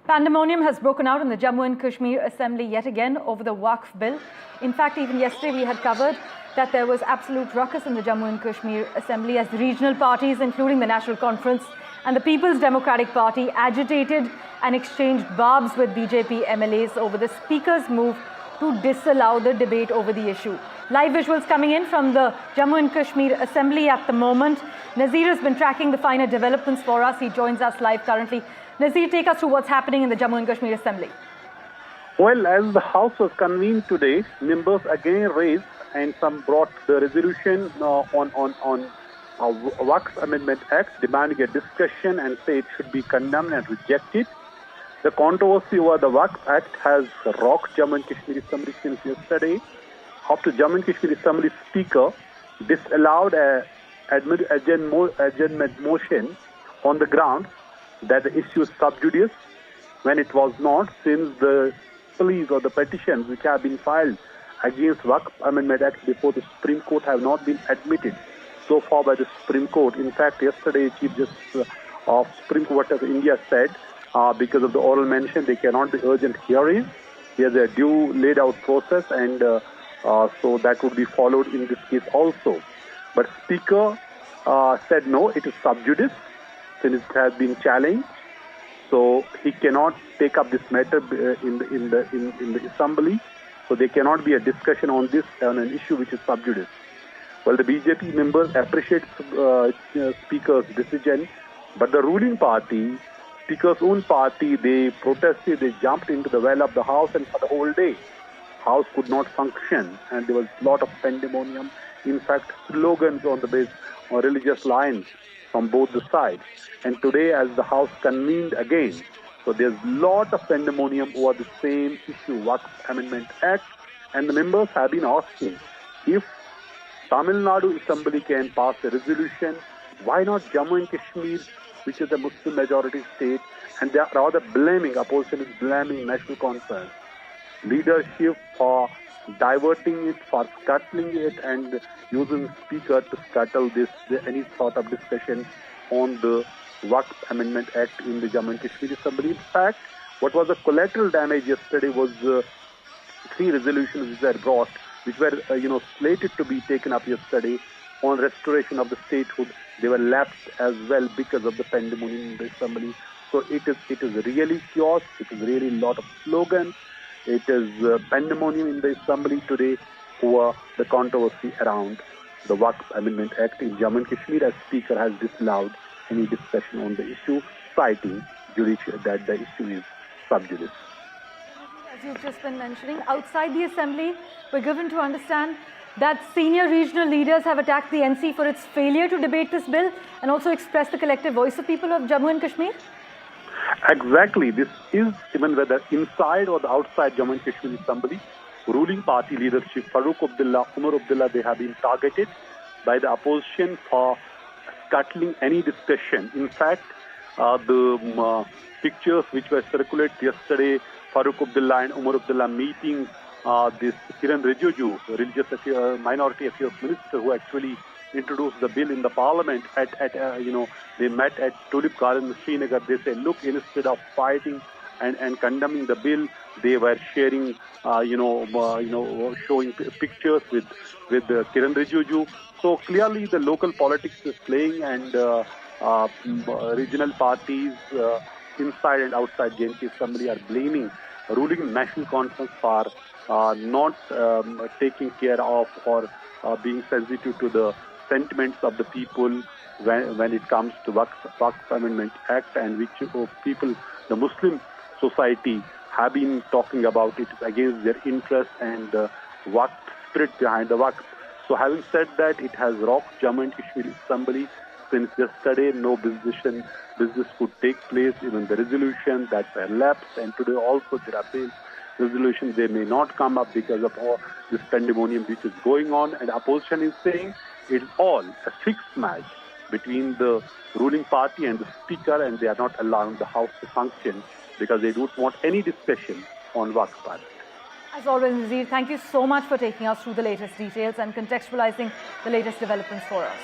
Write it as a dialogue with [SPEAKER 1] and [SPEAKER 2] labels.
[SPEAKER 1] Pandemonium has broken out in the Jammu and Kashmir Assembly yet again over the Waqf Bill. In fact, even yesterday we had covered that there was absolute ruckus in the Jammu and Kashmir Assembly as the regional parties, including the National Conference and the People's Democratic Party, agitated and exchanged barbs with BJP MLAs over the Speaker's move to disallow the debate over the issue. Live visuals coming in from the Jammu and Kashmir Assembly at the moment. Nazir has been tracking the finer developments for us. He joins us live currently. Nazir, take us through what's happening in the Jammu and Kashmir Assembly.
[SPEAKER 2] Well, as the House was convened today, members again raised and some brought the resolution on Waqf Amendment Act, demanding a discussion and say it should be condemned and rejected. The controversy over the Waqf Act has rocked Jammu and Kashmir Assembly since yesterday, after Jammu and Kashmir Assembly Speaker disallowed a adjournment motion on the ground that the issue is sub judice, when it was not, since the pleas or the petitions which have been filed against Waqf Amendment Act before the Supreme Court have not been admitted so far by the Supreme Court. In fact, yesterday Chief Justice of Supreme Court of India said because of the oral mention there cannot be urgent hearings. There's a due laid out process, and so that would be followed in this case also. But Speaker said no, it is sub judice since it has been challenged, so he cannot take up this matter in the Assembly. So there cannot be a discussion on this on an issue which is sub judice. Well, the BJP members appreciate Speaker's decision, but the ruling party, Speaker's own party, they protested, they jumped into the well of the House, and for the whole day, House could not function, and there was a lot of pandemonium. In fact, slogans on the base or religious lines from both the sides. And today, as the House convened again, so there's a lot of pandemonium over the same issue, Waqf Amendment Act, and the members have been asking if Tamil Nadu Assembly can pass a resolution, why not Jammu and Kashmir, which is a Muslim majority state, and they are rather blaming, opposition is blaming National Conference leadership for diverting it, for scuttling it, and using Speaker to scuttle this any sort of discussion on the Waqf Amendment Act in the Jammu and Kashmir Assembly. In fact, what was the collateral damage yesterday was 3 resolutions which were brought, which were slated to be taken up yesterday on restoration of the statehood. They were lapsed as well because of the pandemonium in the Assembly. So it is really chaos. It is really a lot of slogans. It is pandemonium in the Assembly today over the controversy around the Waqf Amendment Act in Jammu and Kashmir, as Speaker has disallowed any discussion on the issue, citing that the issue is sub judice.
[SPEAKER 1] As you've just been mentioning, outside the Assembly, we're given to understand that senior regional leaders have attacked the NC for its failure to debate this bill and also express the collective voice of people of Jammu and Kashmir.
[SPEAKER 2] Exactly. This is, even whether inside or the outside Jammu and Kashmir Assembly, ruling party leadership, Farooq Abdullah, Umar Abdullah, they have been targeted by the opposition for scuttling any discussion. In fact, the pictures which were circulated yesterday, Farooq Abdullah and Umar Abdullah meeting this Kiran Rijiju, religious minority affairs minister, who actually introduced the bill in the parliament they met at Tulip Garden in Srinagar. They said, look, instead of fighting and condemning the bill, they were sharing showing pictures with Kiran Rijiju. So clearly the local politics is playing, and regional parties inside and outside JNK Assembly are blaming ruling National Conference for not taking care of or being sensitive to the sentiments of the people when it comes to Waqf Amendment Act, and which people, the Muslim society, have been talking about it against their interest and the Waqf spirit behind the Waqf. So having said that, it has rocked Jammu and Kashmir Assembly since yesterday. No business could take place. Even the resolution that were lapsed, and today also there are failed resolutions. They may not come up because of all this pandemonium which is going on, and opposition is saying it is all a fixed match between the ruling party and the Speaker, and they are not allowing the House to function because they don't want any discussion on Waqf Act.
[SPEAKER 1] As always, Nazir, thank you so much for taking us through the latest details and contextualizing the latest developments for us.